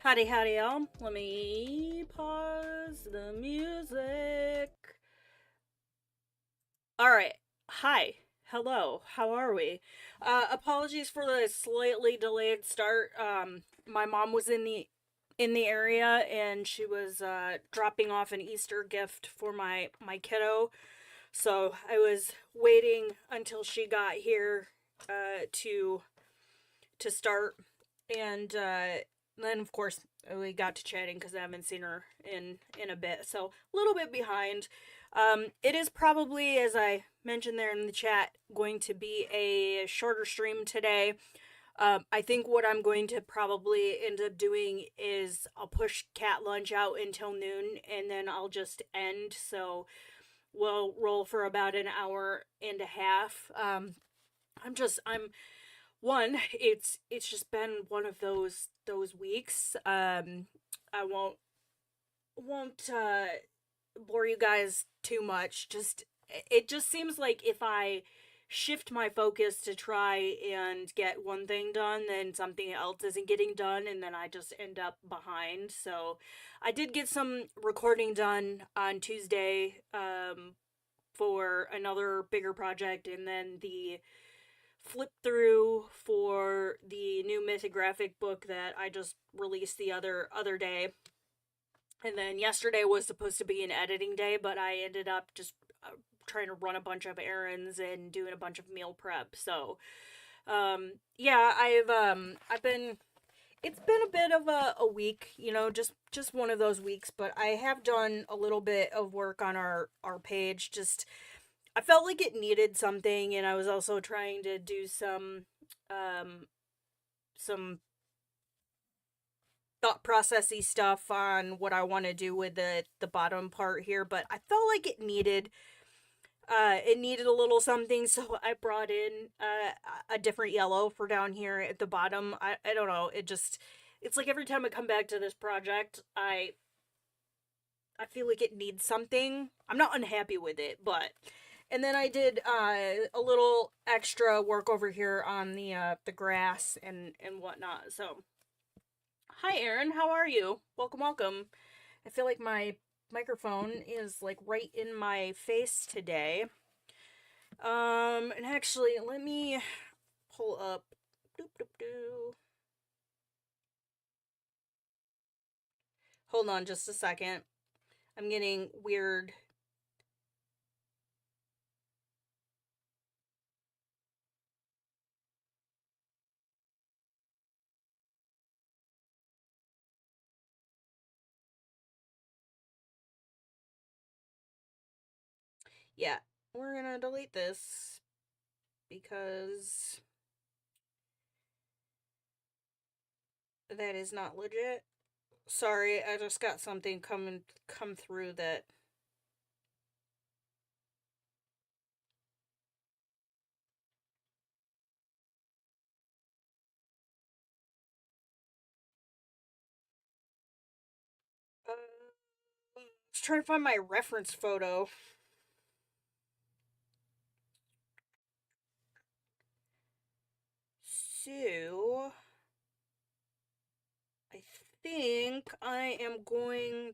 Howdy, howdy, y'all. Let me pause the music. All right. Hi. Hello. How are we? Apologies for the slightly delayed start. My mom was in the area and she was dropping off an Easter gift for my kiddo. So I was waiting until she got here to start, and then of course we got to chatting because I haven't seen her in a bit, so a little bit behind. It is probably, as I mentioned there in the chat, going to be a shorter stream today. I think what I'm going to probably end up doing is I'll push cat lunch out until noon and then I'll just end. So we'll roll for about an hour and a half. I'm one, it's just been one of those weeks. I won't bore you guys too much. Just it just seems like if I shift my focus to try and get one thing done, then something else isn't getting done, and then I just end up behind. So I did get some recording done on Tuesday, for another bigger project, and then the flip through for the new mythographic book that I just released the other day. And then yesterday was supposed to be an editing day, but I ended up just trying to run a bunch of errands and doing a bunch of meal prep. So, yeah, I've been it's been a bit of a week, just one of those weeks, but I have done a little bit of work on our page. Just I felt like it needed something, and I was also trying to do some thought processy stuff on what I want to do with the bottom part here, but I felt like it needed a little something, so I brought in a different yellow for down here at the bottom. I don't know, it's like every time I come back to this project, I feel like it needs something. I'm not unhappy with it, but and then I did a little extra work over here on the grass and whatnot. So, hi Aaron, how are you? Welcome, welcome. I feel like my microphone is like right in my face today. And actually, let me pull up. Doop doop doo. Hold on just a second. I'm getting weird. Yeah, we're gonna delete this because that is not legit. Sorry, I just got something come through that. I was trying to find my reference photo. So I think I am going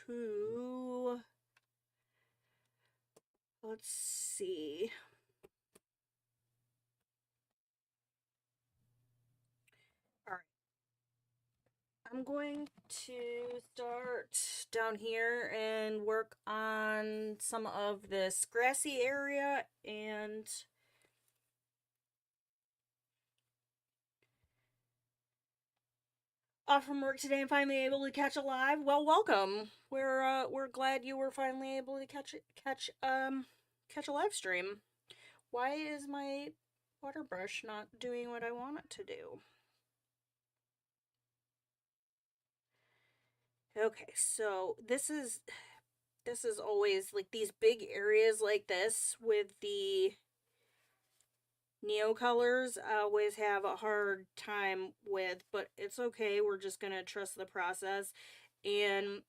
to, let's see. All right. I'm going to start down here and work on some of this grassy area, and off from work today and finally able to catch a live. Well, welcome. We're glad you were finally able to catch a live stream. Why is my water brush not doing what I want it to do? Okay, so this is always like these big areas like this with the Neocolors I always have a hard time with, but it's okay. We're just gonna trust the process. And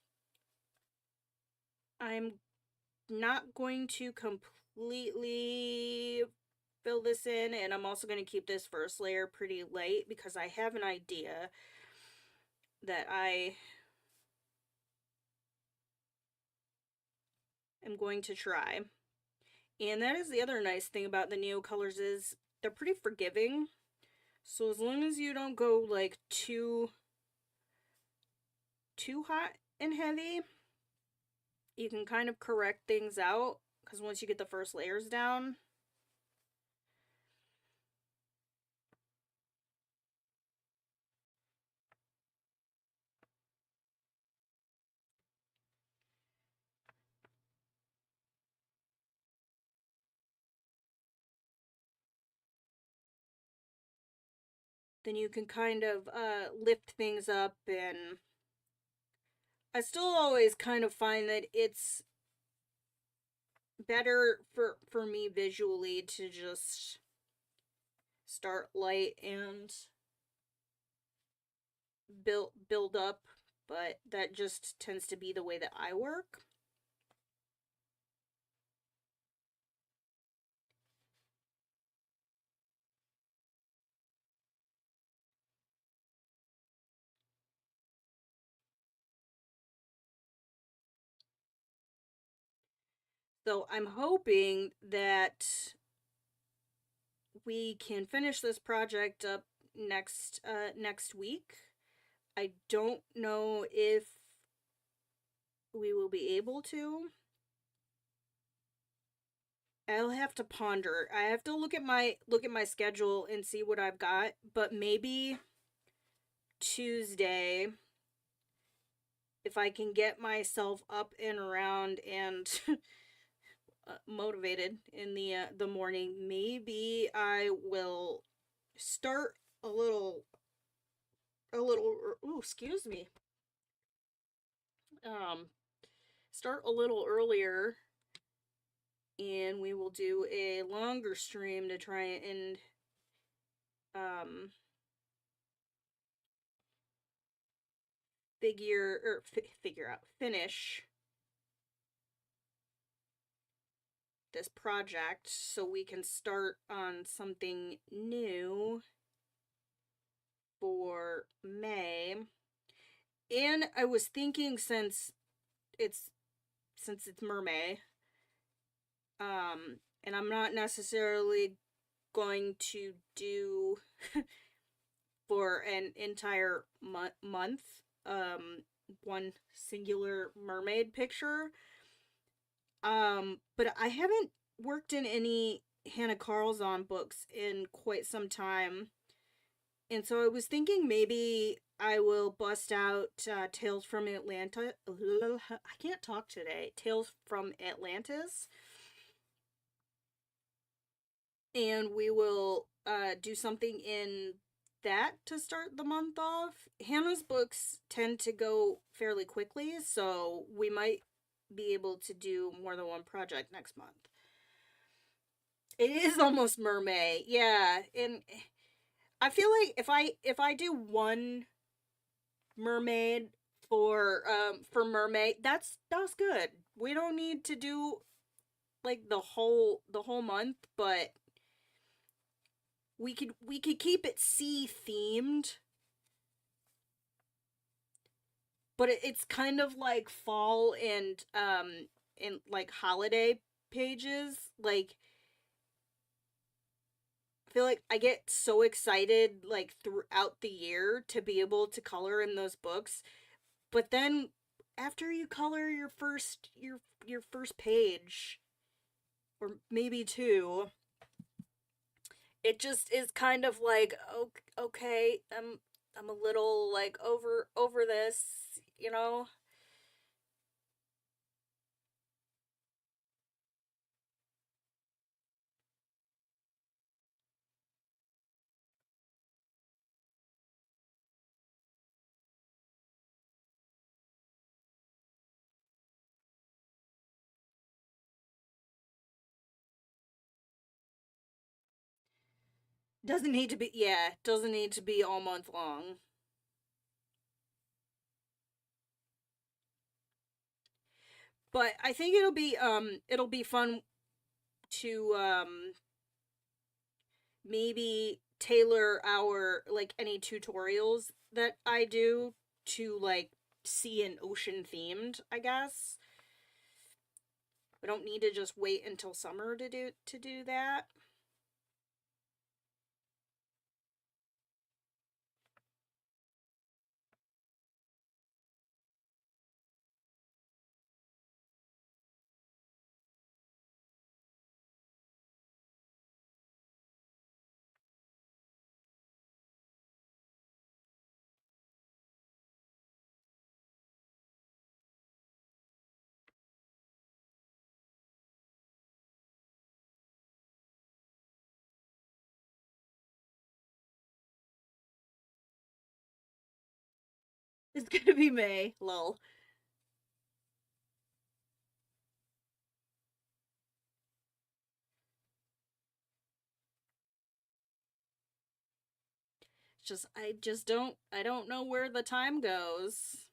I'm not going to completely fill this in, and I'm also going to keep this first layer pretty light because I have an idea. that I am going to try. And that is the other nice thing about the Neocolors is they're pretty forgiving. So as long as you don't go like too hot and heavy, you can kind of correct things out because once you get the first layers down, then you can kind of lift things up. And I still always kind of find that it's better for me visually to just start light and build up, but that just tends to be the way that I work. So I'm hoping that we can finish this project up next week. I don't know if we will be able to. I'll have to ponder. I have to look at my schedule and see what I've got, but maybe Tuesday, if I can get myself up and around and motivated in the morning, maybe I will start ooh, excuse me. Um start a little earlier, and we will do a longer stream to try and um finish this project so we can start on something new for May. And I was thinking it's since it's Mermay, and I'm not necessarily going to do for an entire month one singular mermaid picture. But I haven't worked in any Hannah Carlzon books in quite some time. And so I was thinking maybe I will bust out Tales from Atlanta. I can't talk today. Tales from Atlantis. And we will do something in that to start the month off. Hannah's books tend to go fairly quickly, so we might be able to do more than one project next month. It is almost Mermaid, yeah, and I feel like if I do one mermaid for Mermaid, that's good. We don't need to do like the whole month, but we could keep it sea themed, but it's kind of like fall and like holiday pages. Like I feel like I get so excited like throughout the year to be able to color in those books, but then after you color your first page or maybe two, it just is kind of like, okay, I'm a little like over this, you know. Doesn't need to be, yeah, doesn't need to be all month long. But I think it'll be fun to maybe tailor our like any tutorials that I do too like sea and ocean themed, I guess. We don't need to just wait until summer to do that. It's gonna be May. Lol. Just I don't know where the time goes.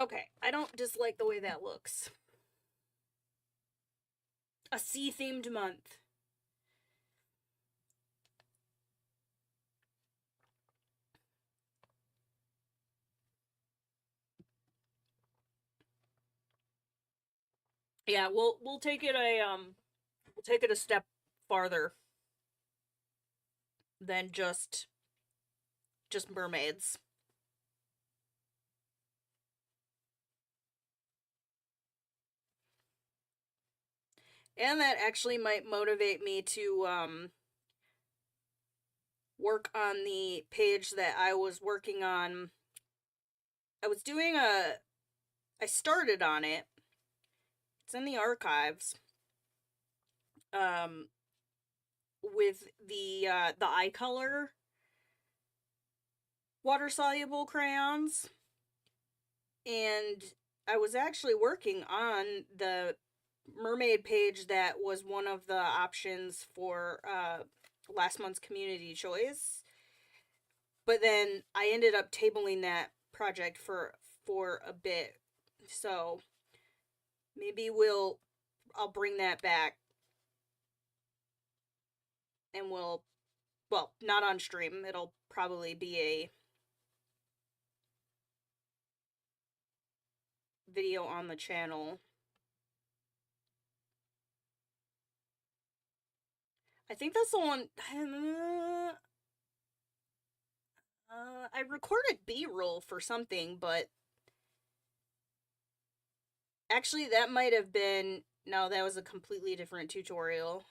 Okay, I don't dislike the way that looks. A sea themed month. Yeah, we'll take it we'll take it a step farther than just mermaids. And that actually might motivate me to work on the page that I was working on. I was doing I started on it. It's in the archives. Um with the eye color water soluble crayons, and I was actually working on the mermaid page that was one of the options for last month's community choice. But then I ended up tabling that project for a bit. So maybe I'll bring that back and well, not on stream. It'll probably be a video on the channel. I think that's the one. I recorded B-roll for something, but actually that might have been, no, that was a completely different tutorial.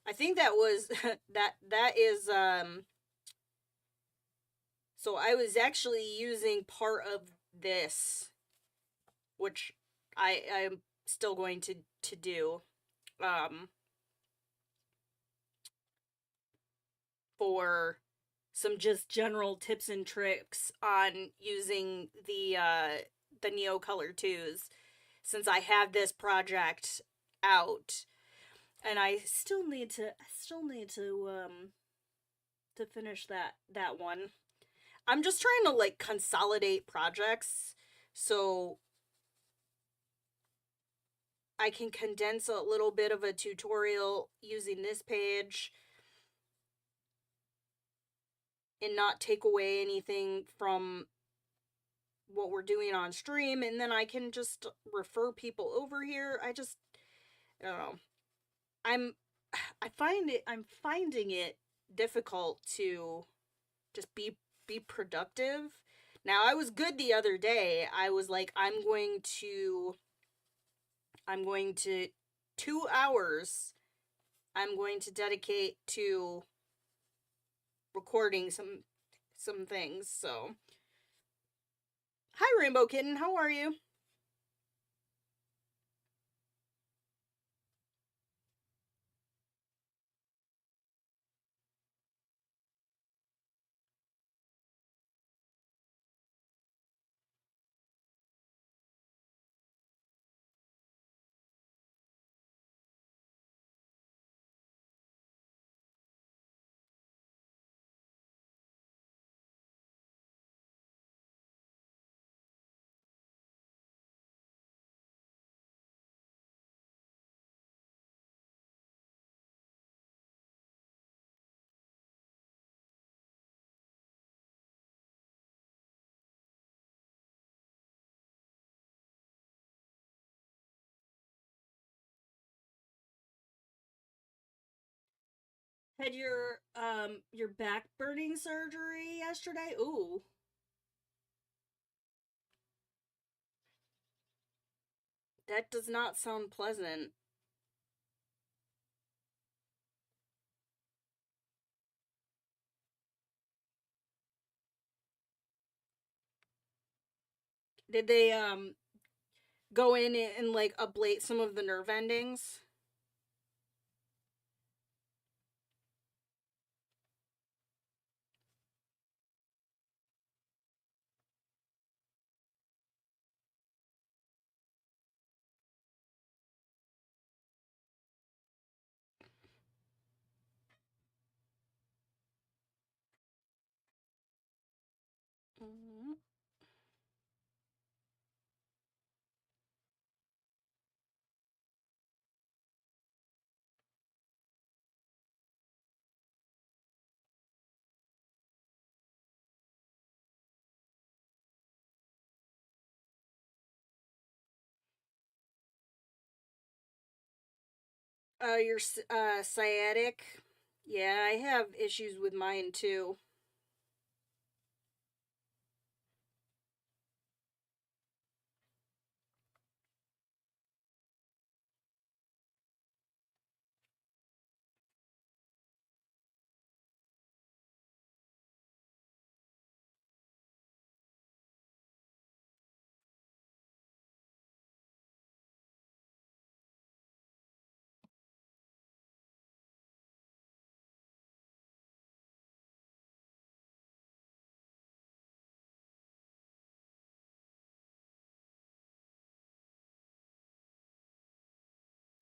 I think that was that is so I was actually using part of this, which I'm still going to do for some just general tips and tricks on using the Neocolor 2s, since I have this project out, and I still need to finish that one. I'm just trying to like consolidate projects so I can condense a little bit of a tutorial using this page and not take away anything from what we're doing on stream, and then I can just refer people over here. I don't know. I'm I'm finding it difficult to just be productive, Now, I was good the other day. I was like, I'm going to 2 hours I'm going to dedicate to recording some things. So, hi Rainbow Kitten, how are you? Had your back burning surgery yesterday? Ooh. That does not sound pleasant. Did they go in and like ablate some of the nerve endings? Mm-hmm. Your sciatic. Yeah, I have issues with mine too.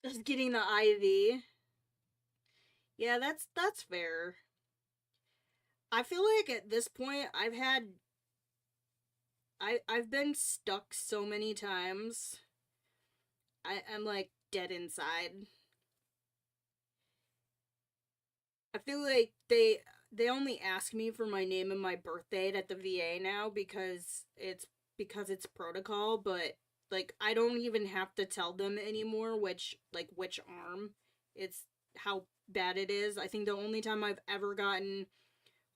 Just getting the IV. Yeah, that's fair. I feel like at this point I've been stuck so many times. I'm like dead inside. I feel like they only ask me for my name and my birth date at the VA now because it's protocol, but like I don't even have to tell them anymore which arm. It's how bad it is. I think the only time I've ever gotten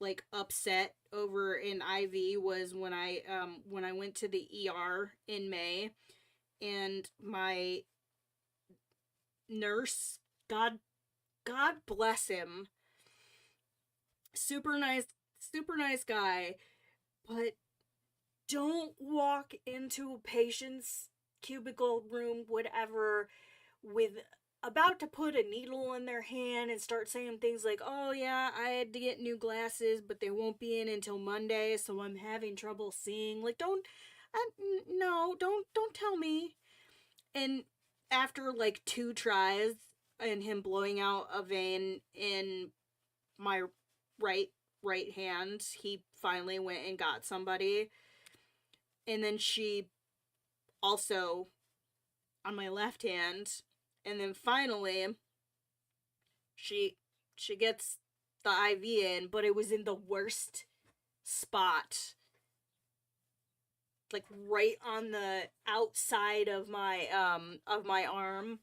like upset over an IV was when I went to the ER in May and my nurse, God God bless him, super nice, super nice guy, but don't walk into a patient's cubicle room, whatever, with about to put a needle in their hand and start saying things like, "Oh yeah, I had to get new glasses, but they won't be in until Monday, so I'm having trouble seeing." Like, don't, no, don't tell me. And after like two tries and him blowing out a vein in my right right hand, he finally went and got somebody. And then she also on my left hand. And then finally she she gets the IV in, but it was in the worst spot. Like right on the outside of my arm.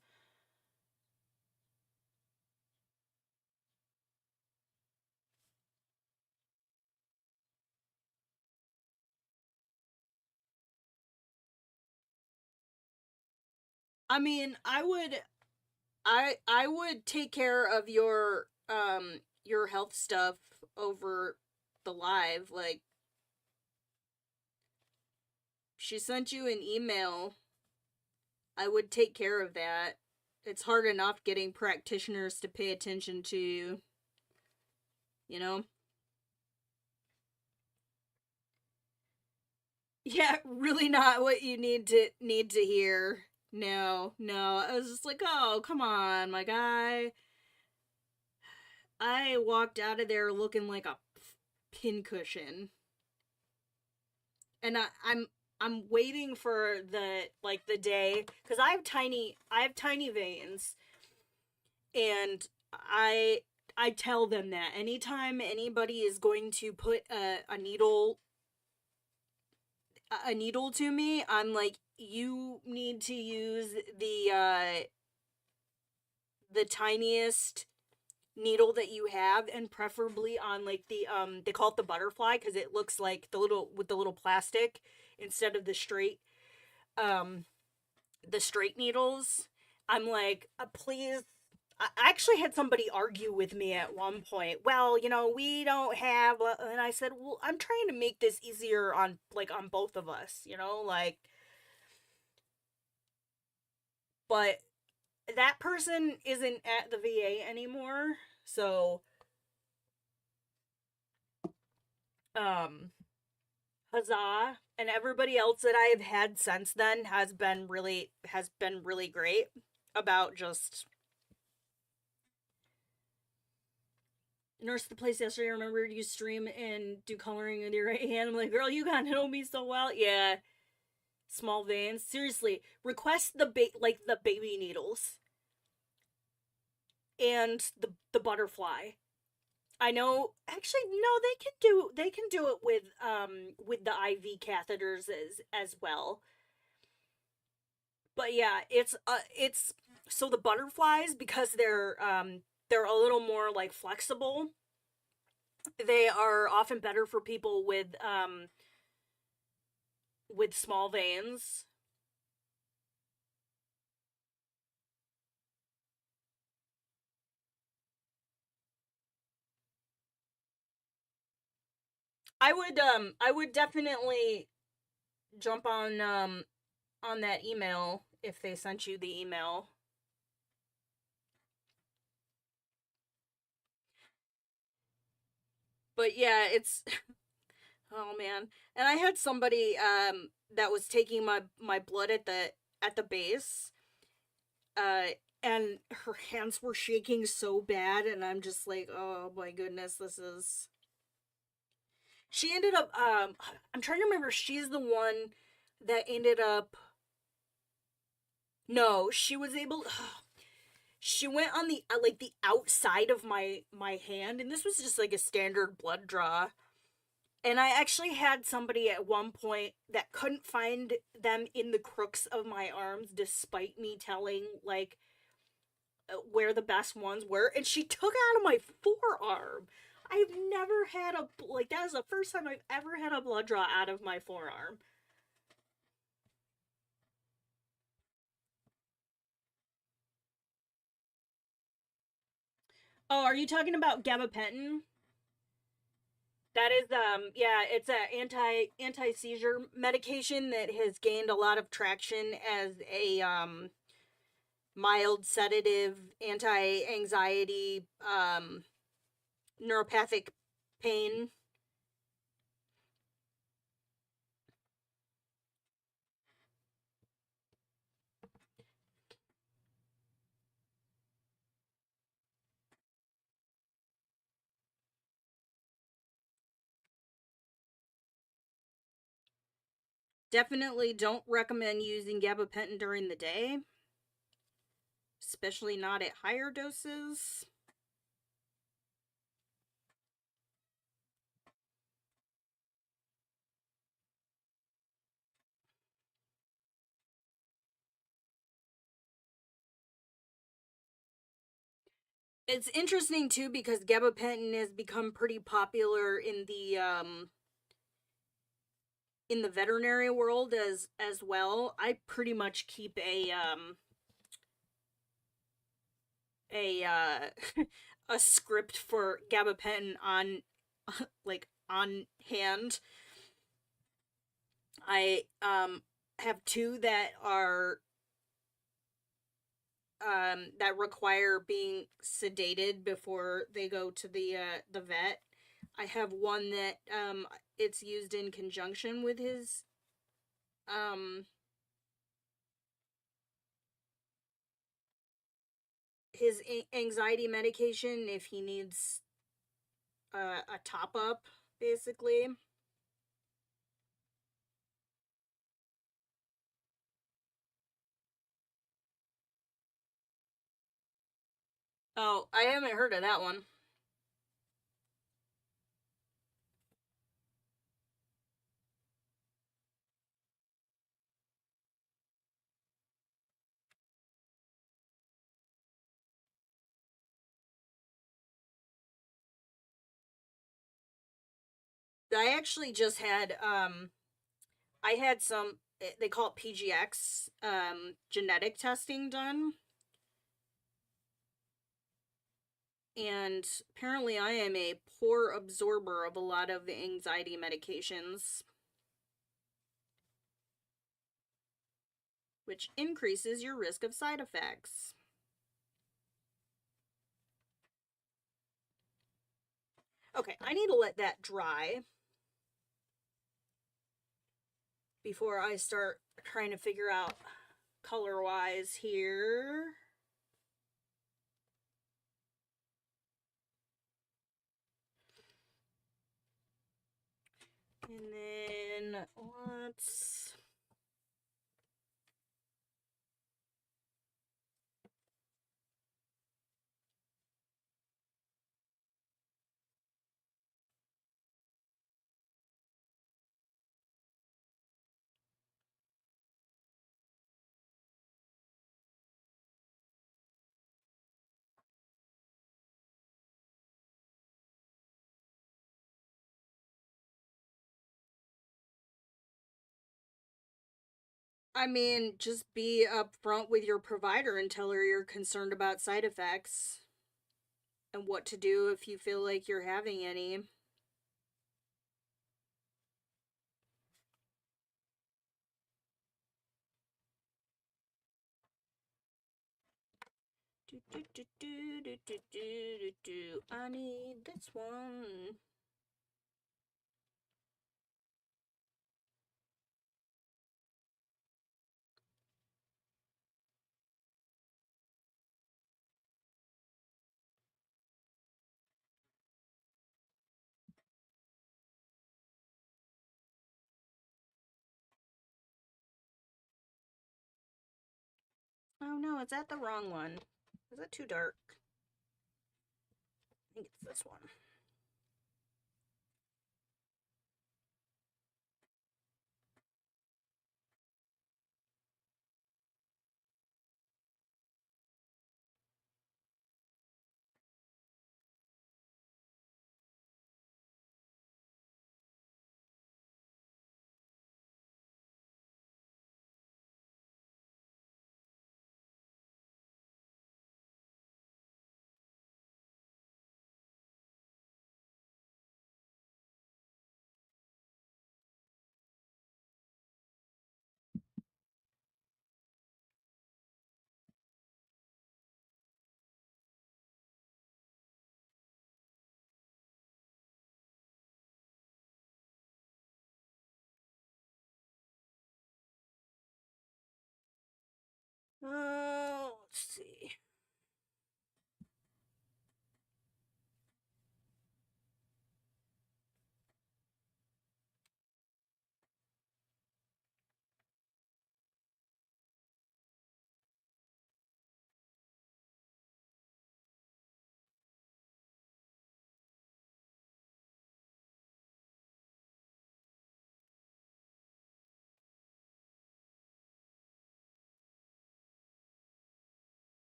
I mean, I would take care of your health stuff over the live. Like, she sent you an email. I would take care of that. It's hard enough getting practitioners to pay attention to you, you know? Yeah, really not what you need to hear. No, no. I was just like, "Oh, come on, my guy." I walked out of there looking like a pincushion. And I'm waiting for the day cuz I have tiny veins, and I tell them that anytime anybody is going to put a needle to me, I'm like, you need to use the tiniest needle that you have, and preferably on like they call it the butterfly because it looks like the little with the little plastic instead of um the straight needles. I'm like, please. I actually had somebody argue with me at one point. Well, we don't have, and I said, well, I'm trying to make this easier on both of us, like, but that person isn't at the VA anymore, so um huzzah. And everybody else that I have had since then has been really great about just nurse the place yesterday. I remember you stream and do coloring with your right hand. I'm like, girl, you gotta know me so well. Yeah, small veins. Seriously, request the baby needles and the butterfly. I know. Actually, no, they can do it with the IV catheters as well. But yeah, it's so the butterflies, because they're a little more like flexible. They are often better for people with small veins. I would definitely jump on that email if they sent you the email. But yeah, it's oh man. And I had somebody that was taking my blood at the base, uh and her hands were shaking so bad, and I'm just like, "Oh my goodness, this is." She ended up I'm trying to remember, she's the one that ended up. No, she was able she went on the like the outside of my hand, and this was just like a standard blood draw. And I actually had somebody at one point that couldn't find them in the crooks of my arms, despite me telling, like, where the best ones were, and she took out of my forearm. I've never had that was the first time I've ever had a blood draw out of my forearm. Oh, are you talking about gabapentin? That is, yeah, it's a anti seizure medication that has gained a lot of traction as a mild sedative, anti anxiety, neuropathic pain. Definitely don't recommend using gabapentin during the day, especially not at higher doses. It's interesting too because gabapentin has become pretty popular in the veterinary world as well. I pretty much keep a a a script for gabapentin on like on hand. I have two that are that require being sedated before they go to the vet. I have one that it's used in conjunction with um his anxiety medication if he needs a top up, basically. Oh, I haven't heard of that one. I actually just had I had some, they call it PGX, genetic testing done, and apparently I am a poor absorber of a lot of the anxiety medications, which increases your risk of side effects. Okay, I need to let that dry before I start trying to figure out color wise here. And then let's. I mean, just be upfront with your provider and tell her you're concerned about side effects and what to do if you feel like you're having any. I need this one. Oh no, is that the wrong one? Is that too dark? I think it's this one. Oh, let's see.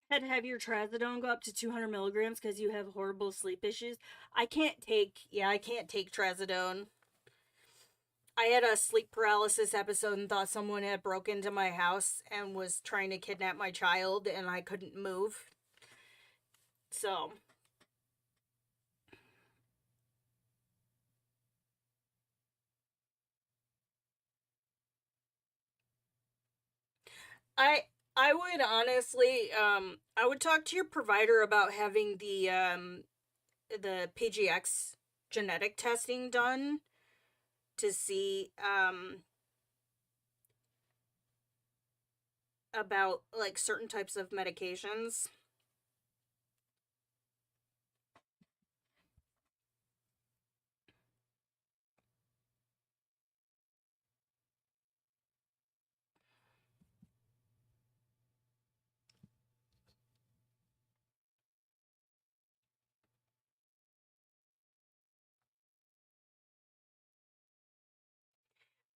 Had to have your trazodone go up to 200 milligrams because you have horrible sleep issues. I can't take trazodone. I had a sleep paralysis episode and thought someone had broken into my house and was trying to kidnap my child, and I couldn't move. So, I I would honestly I would talk to your provider about having the PGX genetic testing done to see about like certain types of medications.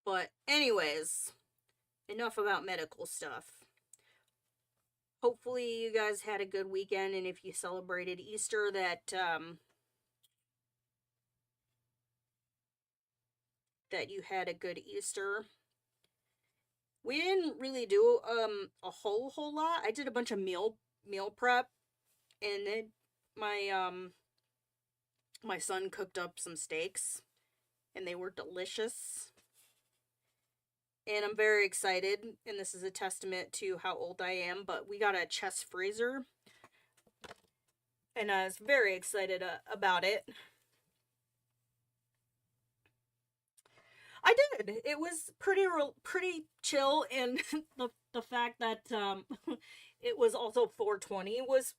But anyways, enough about medical stuff. Hopefully you guys had a good weekend, and if you celebrated Easter, that you had a good Easter. We didn't really do a whole lot. I did a bunch of meal prep, and then my my son cooked up some steaks, and they were delicious. And I'm very excited, and this is a testament to how old I am, but we got a chest freezer, and I was very excited about it. I did. It was pretty chill, and the fact that it was also 420 was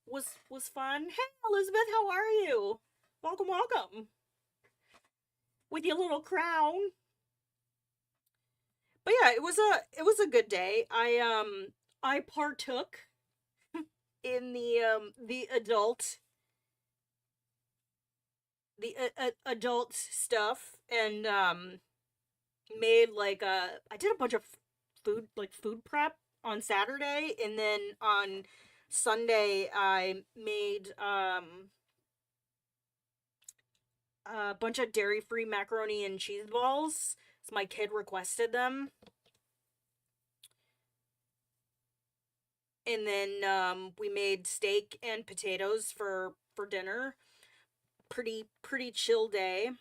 fun. Hey Elizabeth, how are you? Welcome, welcome. With your little crown. But yeah, it was a good day. I partook in the adult stuff, and made like I did a bunch of food prep on Saturday, and then on Sunday I made a bunch of dairy-free macaroni and cheese balls. So my kid requested them. And then we made steak and potatoes for dinner. Pretty chill day.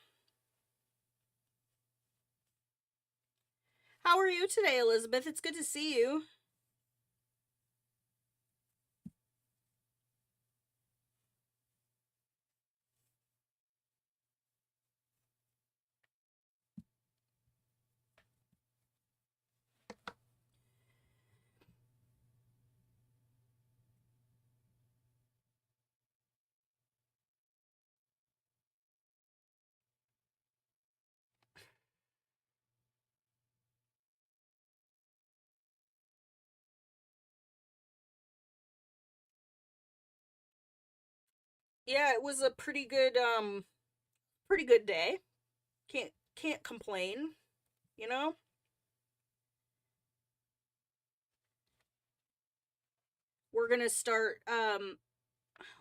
How are you today, Elizabeth? It's good to see you. Yeah, it was a pretty good day. Can't complain, you know? We're gonna start oh,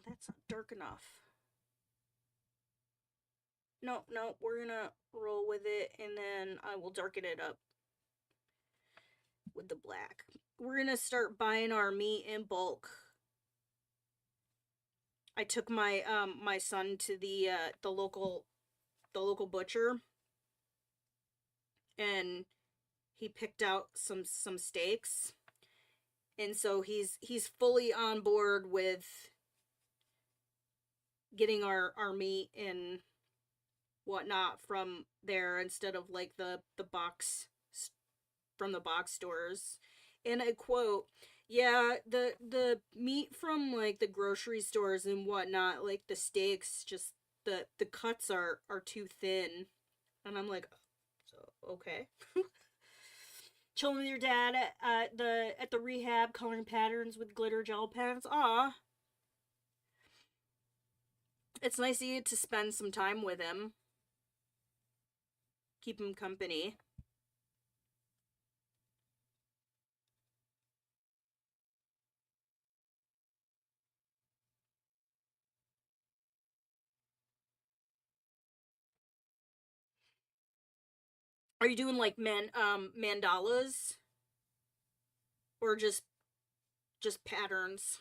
that's not dark enough. No, no, we're gonna roll with it, and then I will darken it up with the black. We're gonna start buying our meat in bulk. I took my son to the local butcher, and he picked out some steaks, and so he's fully on board with getting our meat and whatnot from there instead of like the box from the box stores. And I quote, yeah, the meat from like the grocery stores and whatnot, like the steaks, just the cuts are too thin. And I'm like, so okay. Chilling with your dad at the rehab, coloring patterns with glitter gel pens. Aw, it's nice of you to spend some time with him, keep him company. Are you doing like mandalas or just patterns?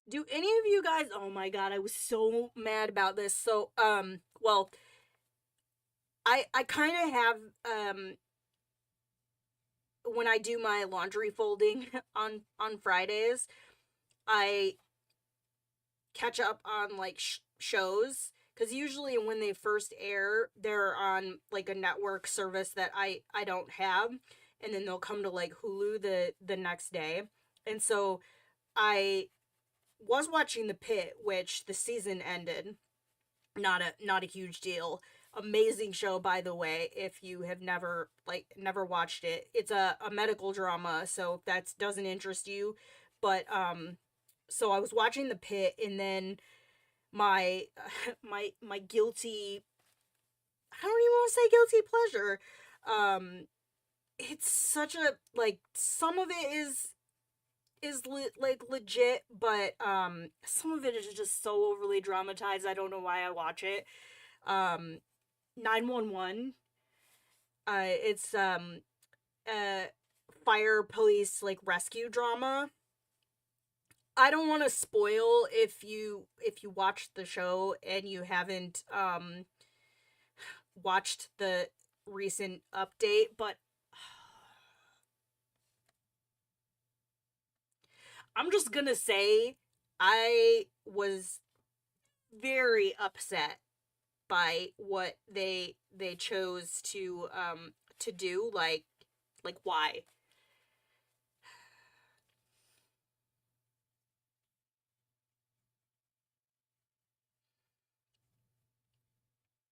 Do any of you guys, oh my god, I was so mad about this. So well, I kind of have when I do my laundry folding on Fridays, I catch up on like shows, because usually when they first air, they're on like a network service that I don't have, and then they'll come to like Hulu the next day. And so I was watching The Pit, which the season ended. Not a huge deal. Amazing show, by the way, if you have never watched it. It's a medical drama, so if that doesn't interest you. But so I was watching The Pit, and then my my guilty, I don't even want to say guilty pleasure. It's such a, like, some of it is like legit, but some of it is just so overly dramatized. I don't know why I watch it. 911. It's a fire police like rescue drama. I don't want to spoil if you watched the show and you haven't watched the recent update, but I'm just gonna say I was very upset by what they chose to do. Like why?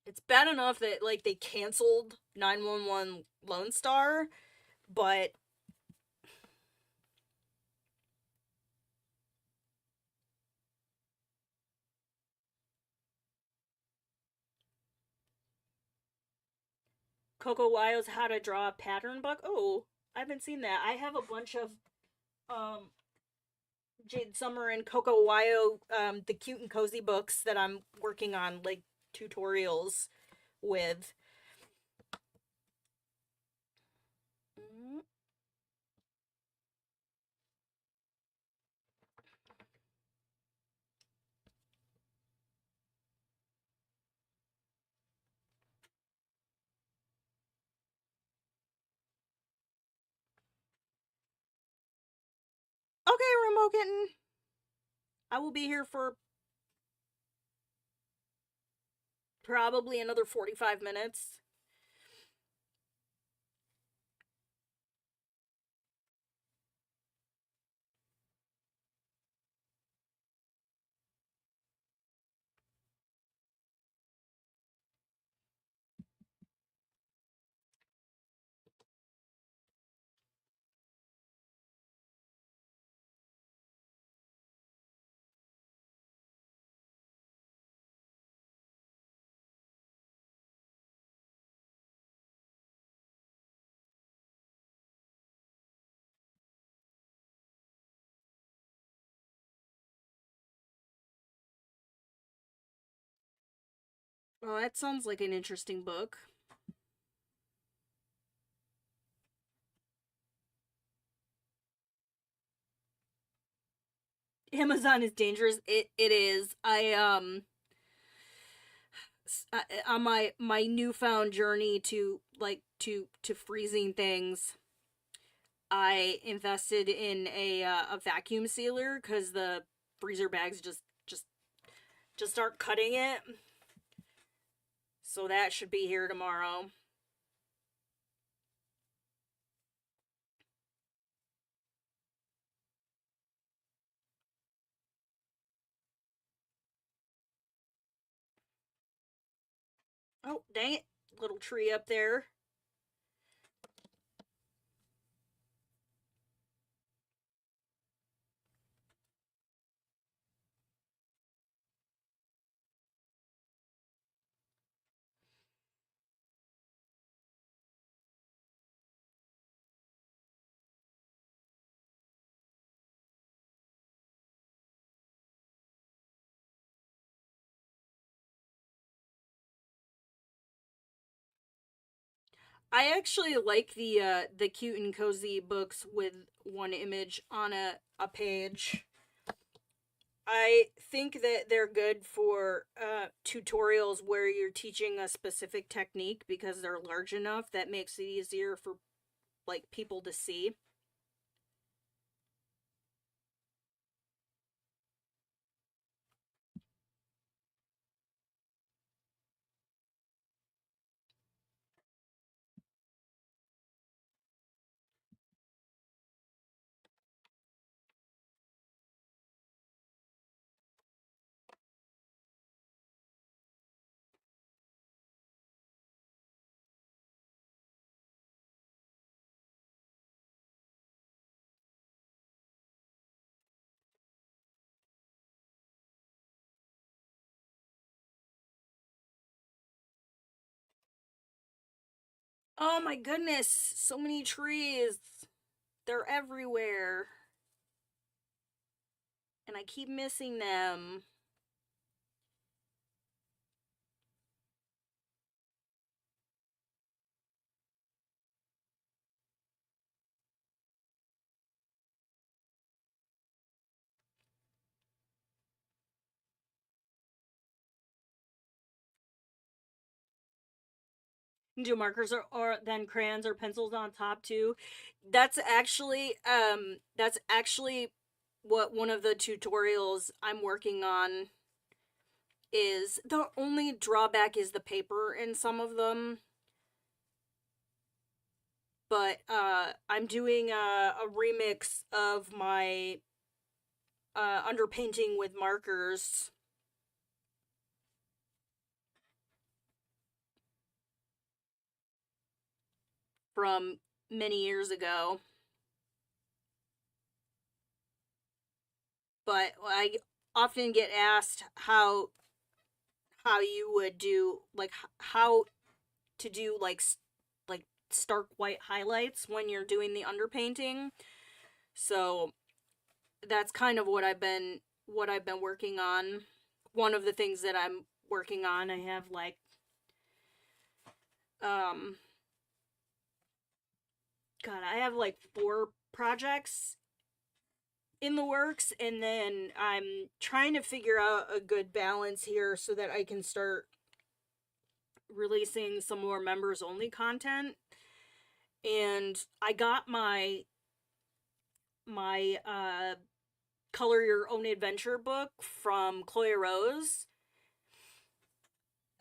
It's bad enough that like they canceled 911 Lone Star, but Coco Wyo's How to Draw a Pattern book. Oh, I haven't seen that. I have a bunch of um Jade Summer and Coco Wyo, the cute and cozy books that I'm working on like tutorials with. Mm, okay, Rainbow Kitten. I will be here for probably another 45 minutes. Well, that sounds like an interesting book. Amazon is dangerous. It is. On my newfound journey to like to freezing things, I invested in a vacuum sealer because the freezer bags just start cutting it. So that should be here tomorrow. Oh, dang it. Little tree up there. I actually like the cute and cozy books with one image on a page. I think that they're good for tutorials where you're teaching a specific technique because they're large enough that makes it easier for like people to see. Oh my goodness, so many trees. They're everywhere. And I keep missing them. Do markers or then crayons or pencils on top too. That's actually what one of the tutorials I'm working on is. The only drawback is the paper in some of them, but I'm doing a remix of my underpainting with markers from many years ago. But I often get asked how you would do like how to do like stark white highlights when you're doing the underpainting. So that's kind of what I've been working on. One of the things that I'm working on, I have like um god, I have like 4 projects in the works, and then I'm trying to figure out a good balance here so that I can start releasing some more members only content. And I got my color your own adventure book from Chloe Rose.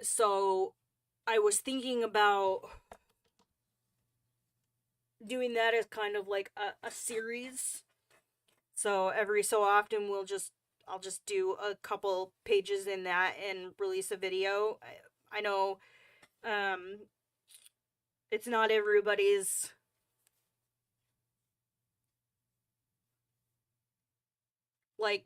So I was thinking about doing that as kind of like a series. So every so often I'll just do a couple pages in that and release a video. I know um it's not everybody's like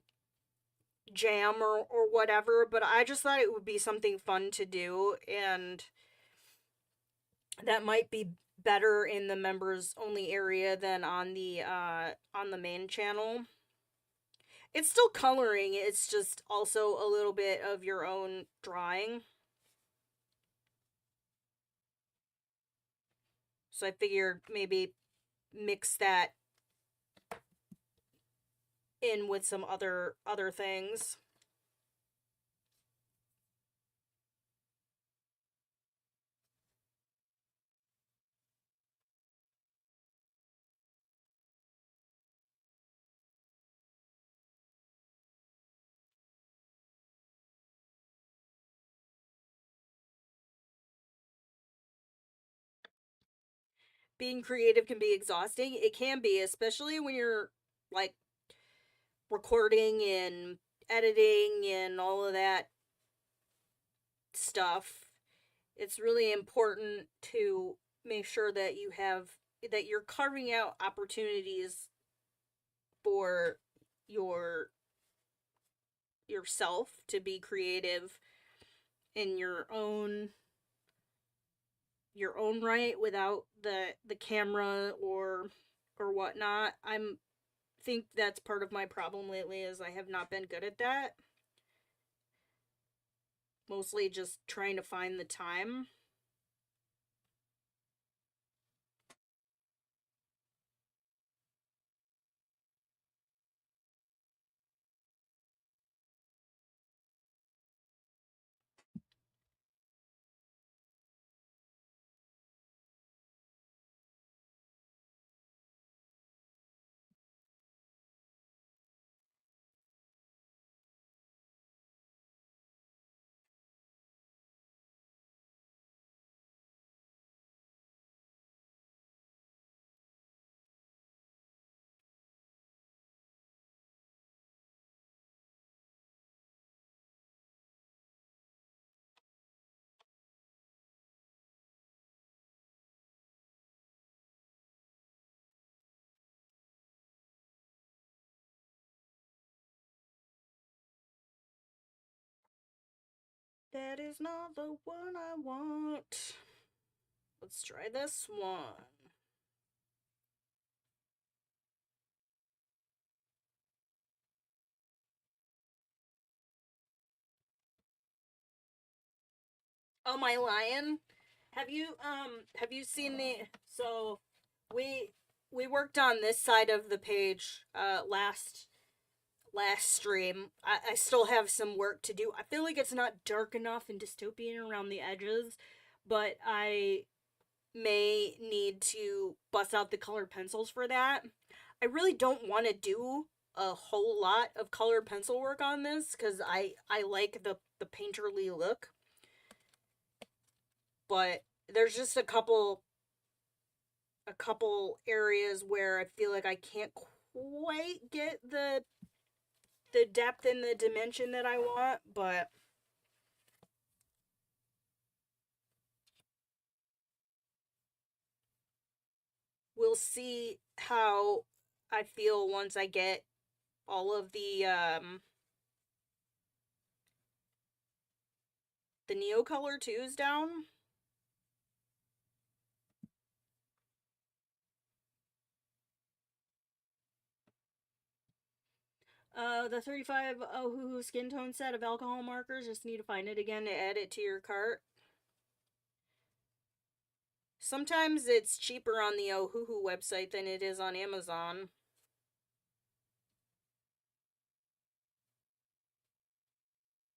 jam or whatever, but I just thought it would be something fun to do, and that might be better in the members only area than on the main channel. It's still coloring, it's just also a little bit of your own drawing. So I figured maybe mix that in with some other things. Being creative can be exhausting. It can be, especially when you're like recording and editing and all of that stuff. it's really important to make sure that you're carving out opportunities for your yourself to be creative in your own right without the camera or whatnot. I'm think that's part of my problem lately is I have not been good at that. Mostly just trying to find the time. That is not the one I want. Let's try this one. Oh, my lion. Have you seen the so we we worked on this side of the page last stream. I still have some work to do. I feel like it's not dark enough and dystopian around the edges, but I may need to bust out the colored pencils for that. I really don't want to do a whole lot of colored pencil work on this because I like the painterly look, but there's just a couple areas where I feel like I can't quite get the depth and the dimension that I want, but we'll see how I feel once I get all of the Neocolor 2s down. The 35 Ohuhu skin tone set of alcohol markers. Just need to find it again to add it to your cart. Sometimes it's cheaper on the Ohuhu website than it is on Amazon.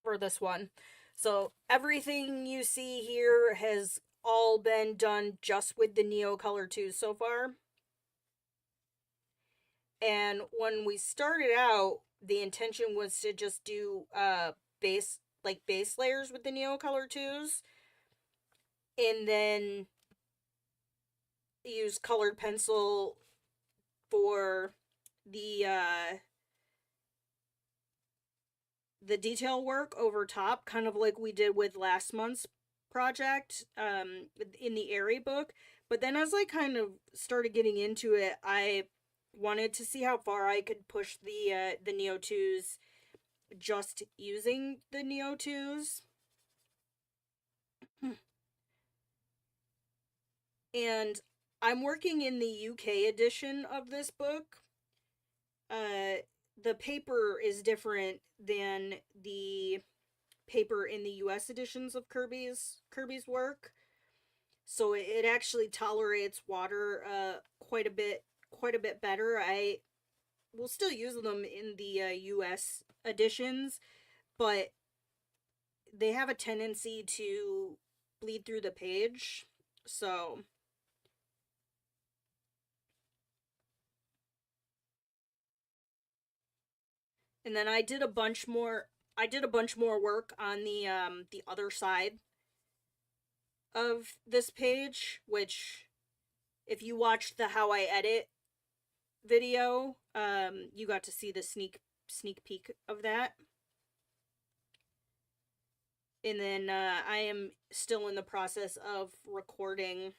For this one. So everything you see here has all been done just with the Neocolor 2 so far. And when we started out, the intention was to just do base layers with the Neocolor 2s and then use colored pencil for the detail work over top, kind of like we did with last month's project in the Airy book. But then as I kind of started getting into it, I wanted to see how far I could push the Neo 2s just using the Neo 2s. And I'm working in the UK edition of this book. The paper is different than the paper in the US editions of Kirby's work. So it actually tolerates water quite a bit better. I will still use them in the US editions, but they have a tendency to bleed through the page. So and then I did a bunch more work on the other side of this page, which if you watched the how I edit video, you got to see the sneak peek of that. And then I am still in the process of recording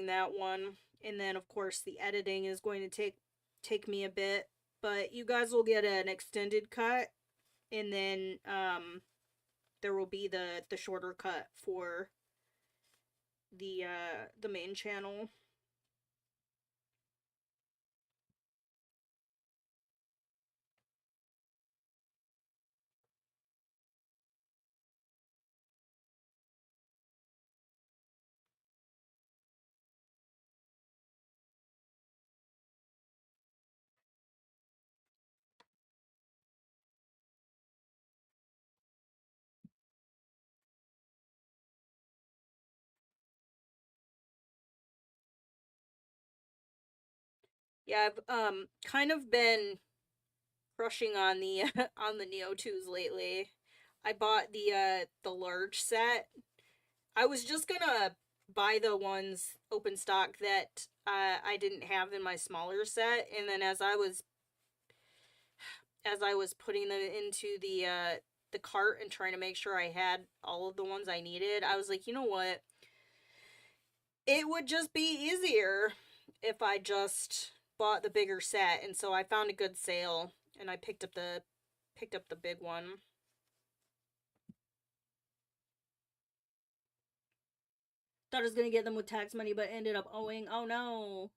that one. And then of course the editing is going to take me a bit, but you guys will get an extended cut, and then there will be the shorter cut for the main channel. Yeah, I've kind of been crushing on the on the Neo 2s lately. I bought the large set. I was just gonna buy the ones open stock that I didn't have in my smaller set, and then as I was putting them into the cart and trying to make sure I had all of the ones I needed, I was like, you know what? It would just be easier if I just bought the bigger set, and so I found a good sale and I picked up the big one. Thought I was gonna get them with tax money, but ended up owing. Oh no.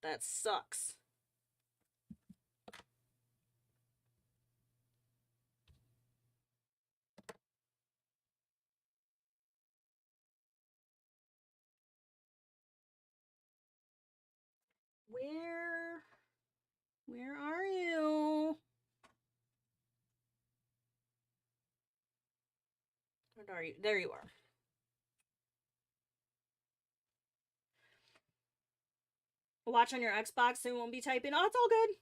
That sucks. Where where are you? Where are you? There you are. Watch on your Xbox, so you won't be typing. Oh, it's all good.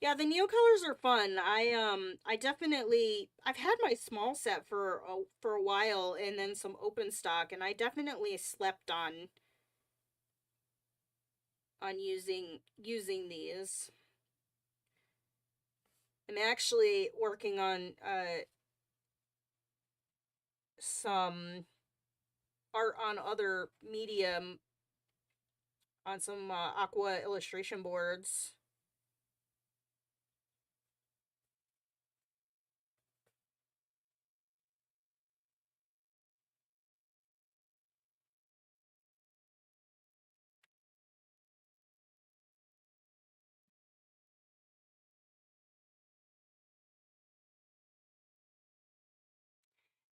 Yeah, the Neocolors are fun. I definitely I've had my small set for a while, and then some open stock, and I definitely slept on using these. I'm actually working on some art on other medium, on some aqua illustration boards.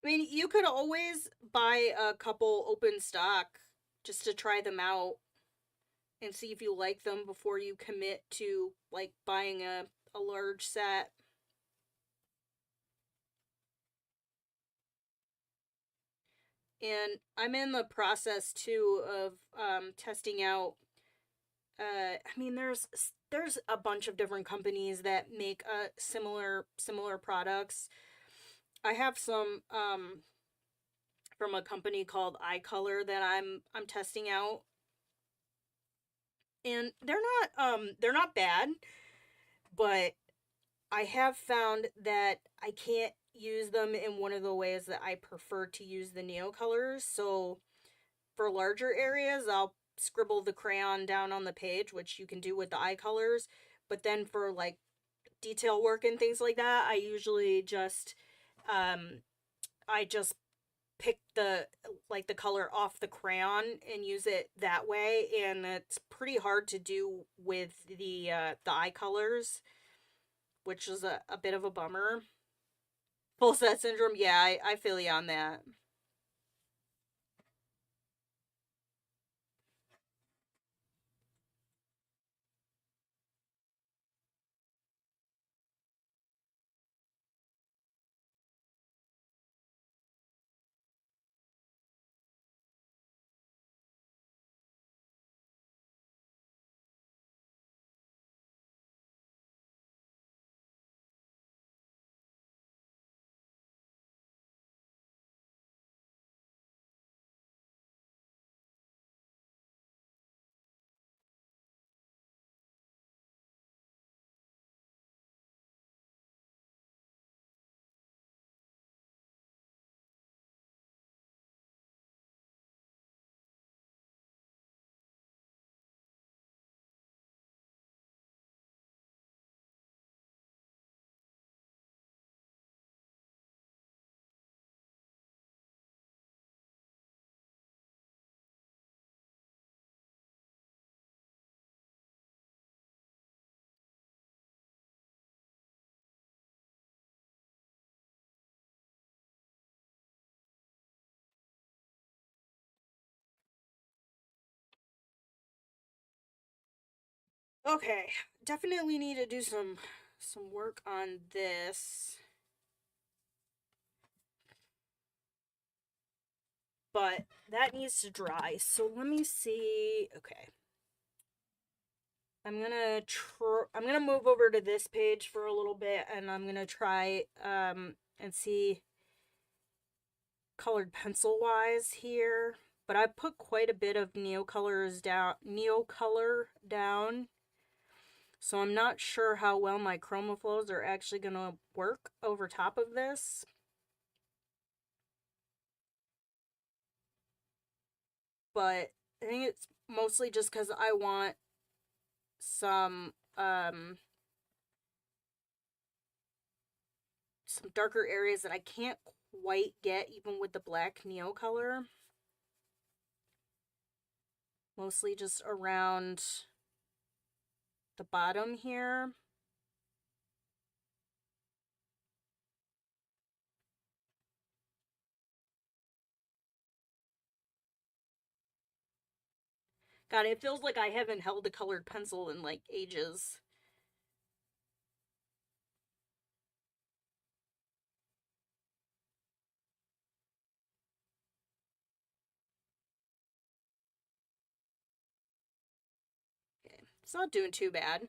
I mean, you could always buy a couple open stock just to try them out and see if you like them before you commit to like buying a large set. And I'm in the process too of testing out. I mean, there's a bunch of different companies that make similar products. I have some from a company called iColor that I'm testing out, and they're not bad, but I have found that I can't use them in one of the ways that I prefer to use the Neocolors. So for larger areas, I'll scribble the crayon down on the page, which you can do with the eye colors. But then for like detail work and things like that, I usually just I just pick the color off the crayon and use it that way, and it's pretty hard to do with the eye colors, which is a bit of a bummer. Full set syndrome, yeah, I feel you on that. Okay, definitely need to do some work on this. But that needs to dry. So let me see. Okay. I'm gonna move over to this page for a little bit, and I'm gonna try and see colored pencil wise here. But I put quite a bit of Neocolor down. So I'm not sure how well my Chromaflows are actually gonna work over top of this. But I think it's mostly just because I want some darker areas that I can't quite get even with the black Neocolor. Mostly just around the bottom here. God, it feels like I haven't held a colored pencil in like ages. Okay. It's not doing too bad.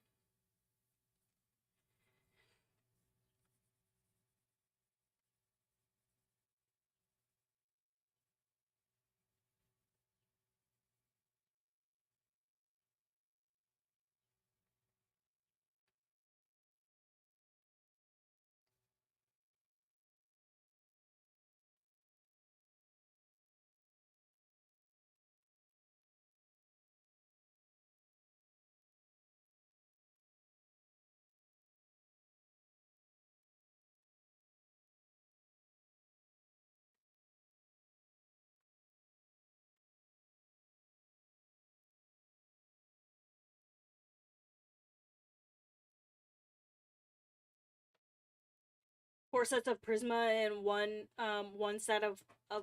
Four sets of Prisma and one set of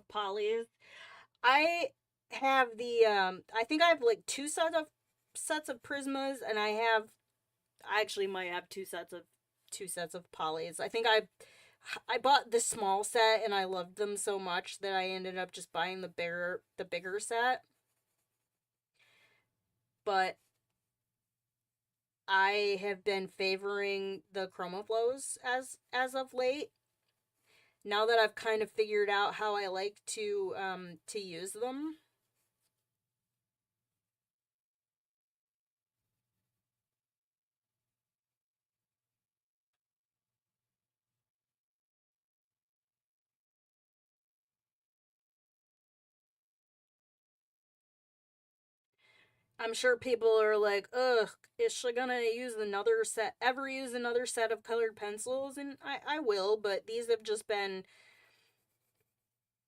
polys. I have the I think I have like two sets of Prismas, and I actually might have two sets of polys. I think I bought the small set and I loved them so much that I ended up just buying the bigger set. But I have been favoring the Chromaflows as of late. Now that I've kind of figured out how I like to use them. I'm sure people are like, ugh, is she gonna use another set of colored pencils? And I will, but these have just been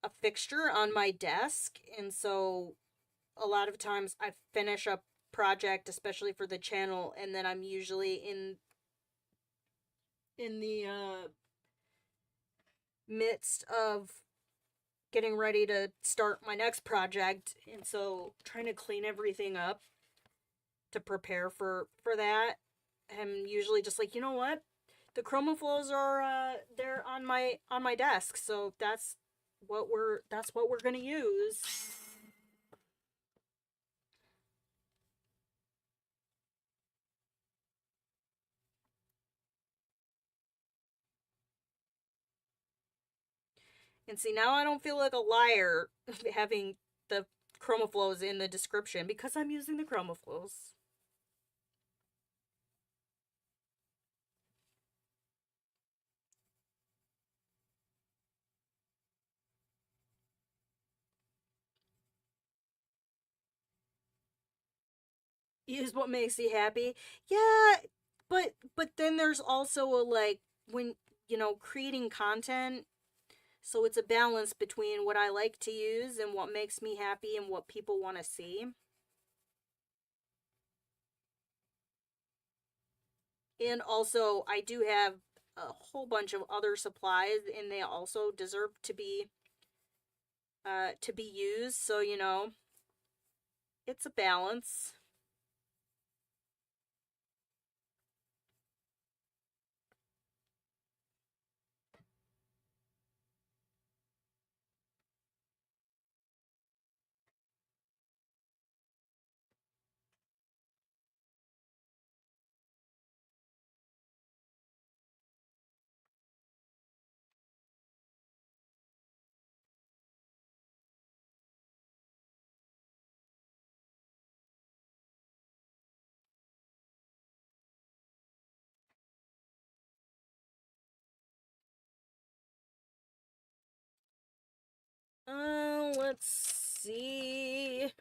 a fixture on my desk. And so a lot of times I finish a project, especially for the channel, and then I'm usually in the midst of getting ready to start my next project. And so trying to clean everything up to prepare for that. I'm usually just like, you know what? The Chromaflows are they're on my desk, so that's what we're gonna use. And see, now I don't feel like a liar having the Chromaflows in the description because I'm using the Chromaflows. Use what makes you happy. Yeah, but then there's also a like when creating content, so it's a balance between what I like to use and what makes me happy and what people want to see. And also, I do have a whole bunch of other supplies, and they also deserve to be used. So it's a balance. Let's see.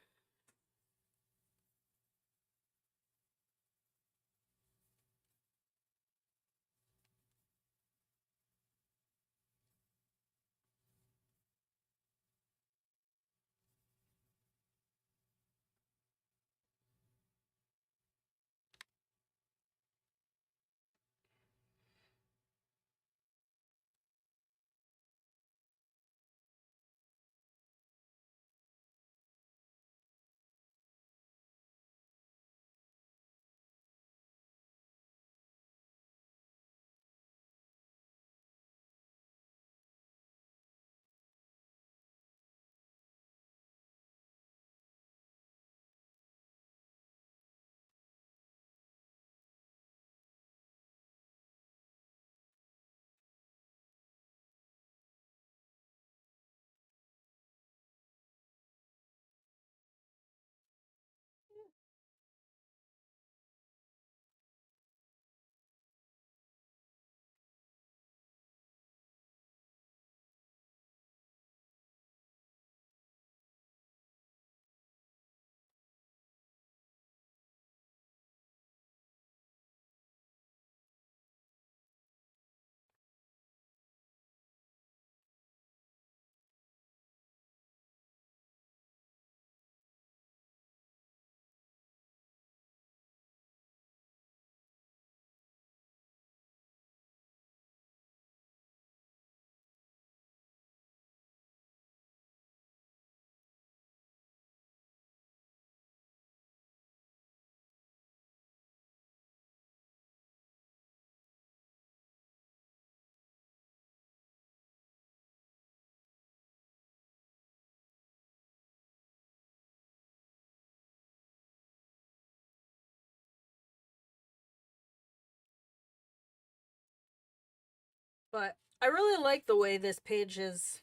But I really like the way this page has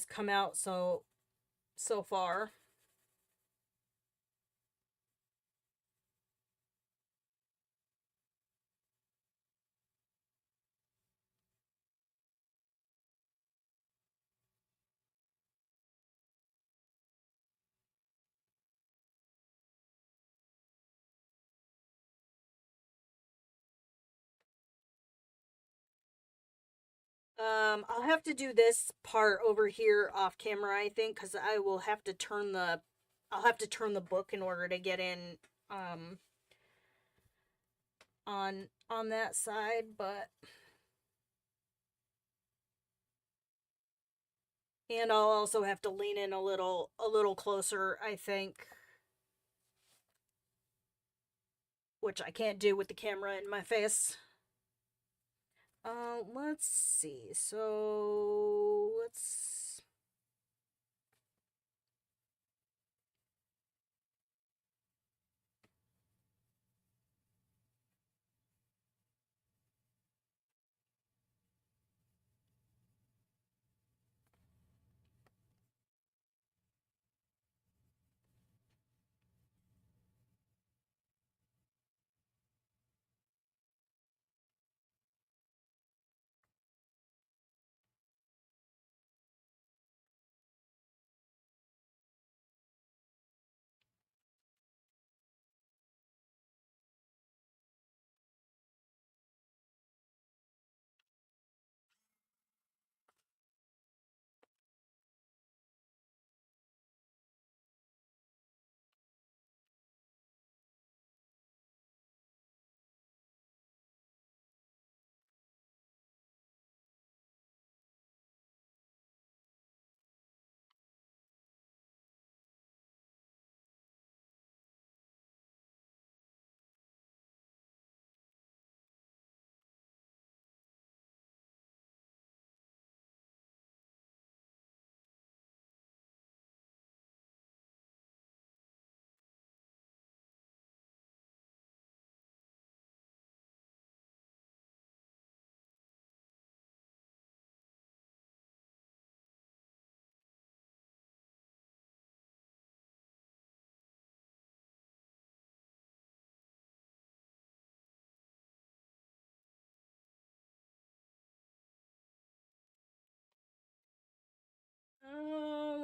come out so far. I'll have to do this part over here off camera, I think, because I will have to turn the I'll have to turn the book in order to get in um on that side, but and I'll also have to lean in a little closer, I think, which I can't do with the camera in my face. Let's see. So, let's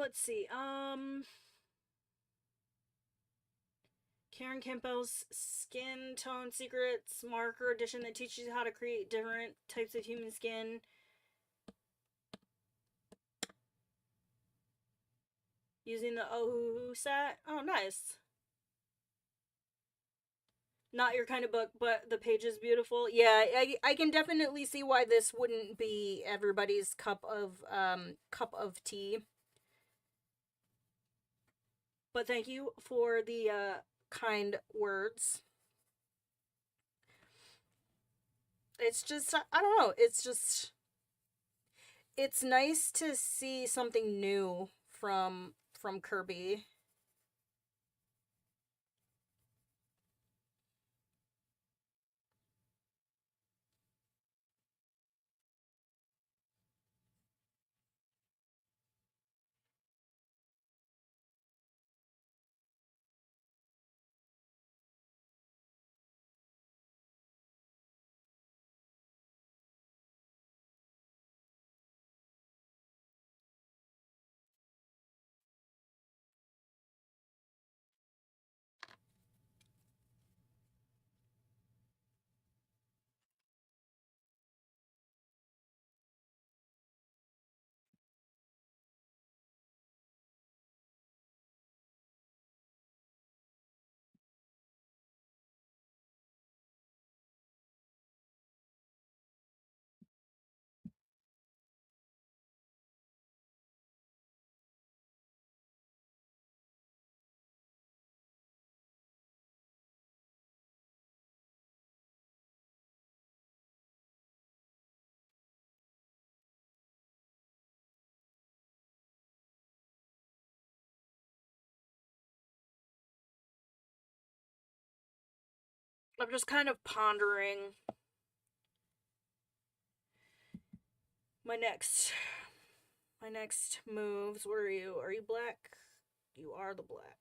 let's see. Karen Campbell's Skin Tone Secrets Marker Edition that teaches you how to create different types of human skin. Using the Ohuhu set. Oh, nice. Not your kind of book, but the page is beautiful. Yeah, I can definitely see why this wouldn't be everybody's cup of tea. But thank you for the kind words. It's just I don't know. It's nice to see something new from Kerby. I'm just kind of pondering my next moves. Where are you? Are you black? You are the black.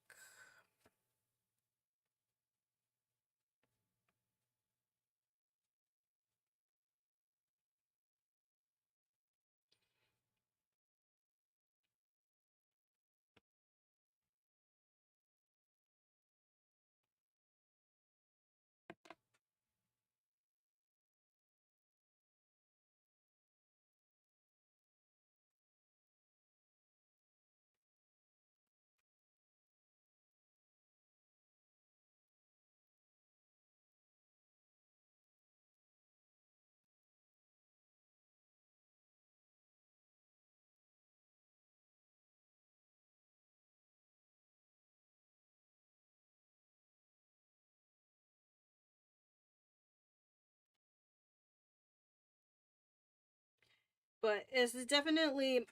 But it's definitely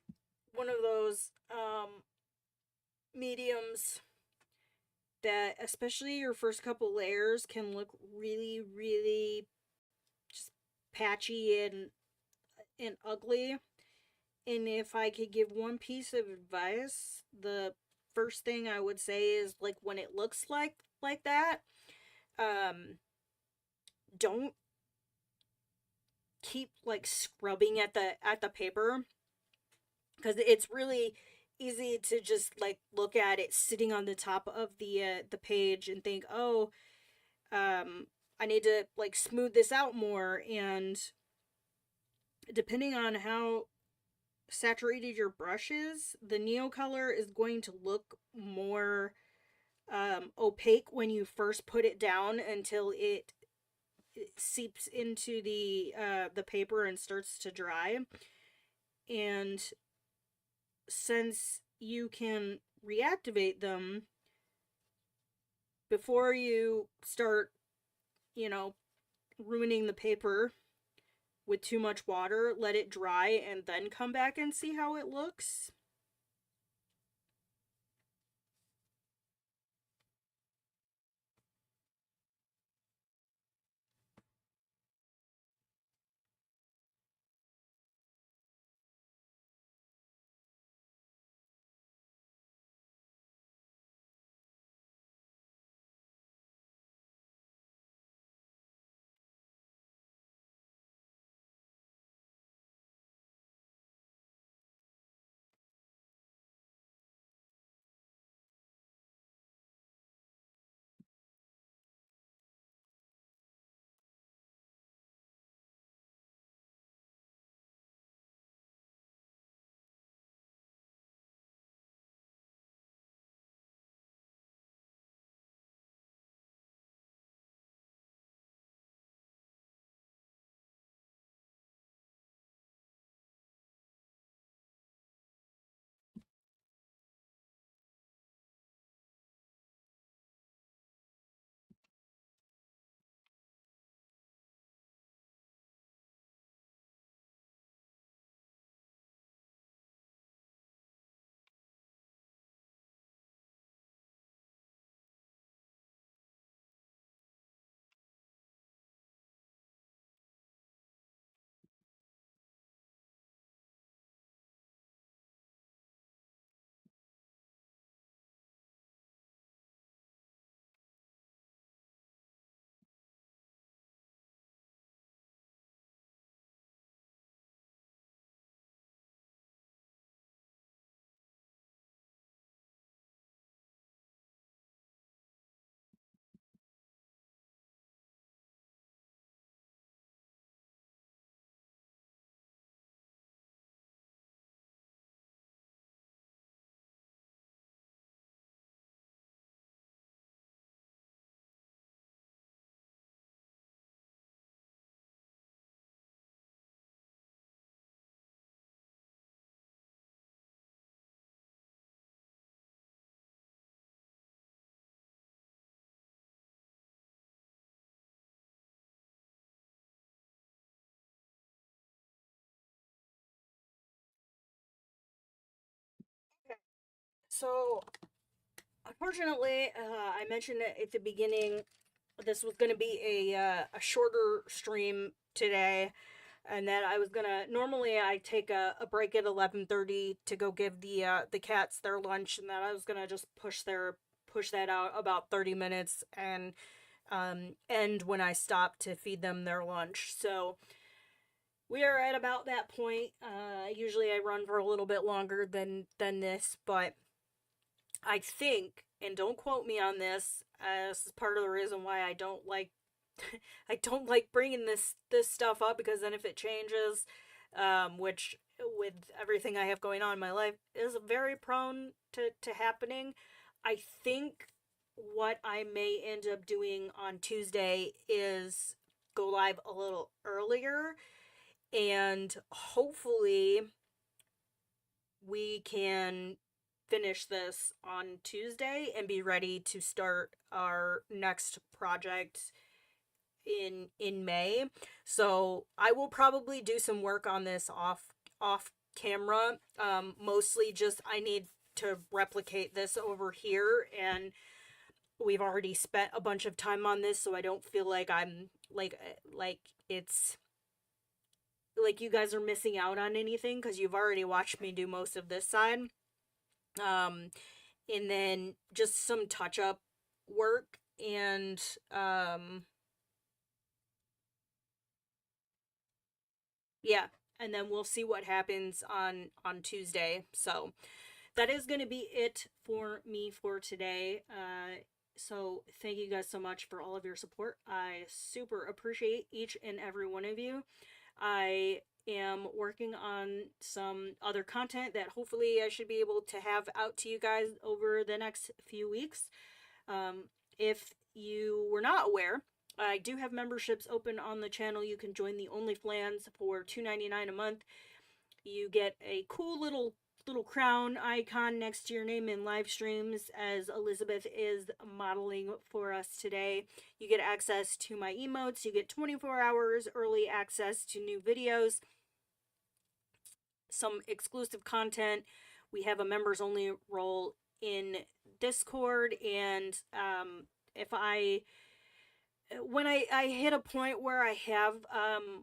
one of those mediums that, especially your first couple layers, can look really, really just patchy and ugly. And if I could give one piece of advice, the first thing I would say is, like, when it looks like that, um don't keep like scrubbing at the paper, because it's really easy to just like look at it sitting on the top of the page and think, oh, I need to like smooth this out more. And depending on how saturated your brush is, the Neocolor is going to look more opaque when you first put it down until it seeps into the paper and starts to dry. And since you can reactivate them before you start, you know, ruining the paper with too much water, let it dry and then come back and see how it looks. So, unfortunately, I mentioned it at the beginning. This was going to be a shorter stream today, and that I was gonna. Normally, I take a break at 11:30 to go give the cats their lunch, and that I was gonna just push that out about 30 minutes and end when I stop to feed them their lunch. So we are at about that point. Usually I run for a little bit longer than this, but I think, and don't quote me on this, this is part of the reason why I don't like I don't like bringing this stuff up, because then if it changes, which with everything I have going on in my life is very prone to happening, I think what I may end up doing on Tuesday is go live a little earlier, and hopefully we can finish this on Tuesday and be ready to start our next project in May. So I will probably do some work on this off camera. Mostly just I need to replicate this over here, and we've already spent a bunch of time on this, so I don't feel like I'm like it's like you guys are missing out on anything, because you've already watched me do most of this side. And then just some touch up work, and yeah, and then we'll see what happens on Tuesday. So that is going to be it for me for today. So thank you guys so much for all of your support. I super appreciate each and every one of you. I am working on some other content that hopefully I should be able to have out to you guys over the next few weeks. If you were not aware, I do have memberships open on the channel. You can join the OnlyFans for $2.99 a month. You get a cool little crown icon next to your name in live streams, as Elizabeth is modeling for us today. You get access to my emotes. You get 24 hours early access to new videos, some exclusive content. We have a members only role in Discord, and if when I hit a point where I have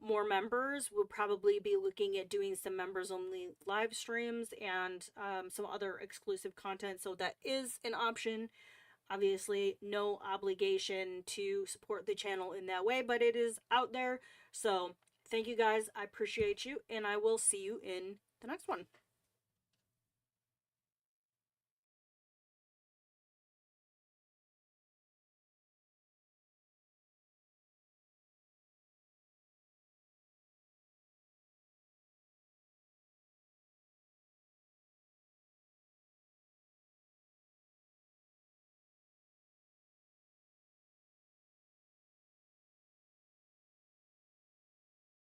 more members, we'll probably be looking at doing some members only live streams and some other exclusive content. So that is an option. Obviously, no obligation to support the channel in that way, but it is out there. So thank you guys. I appreciate you, and I will see you in the next one.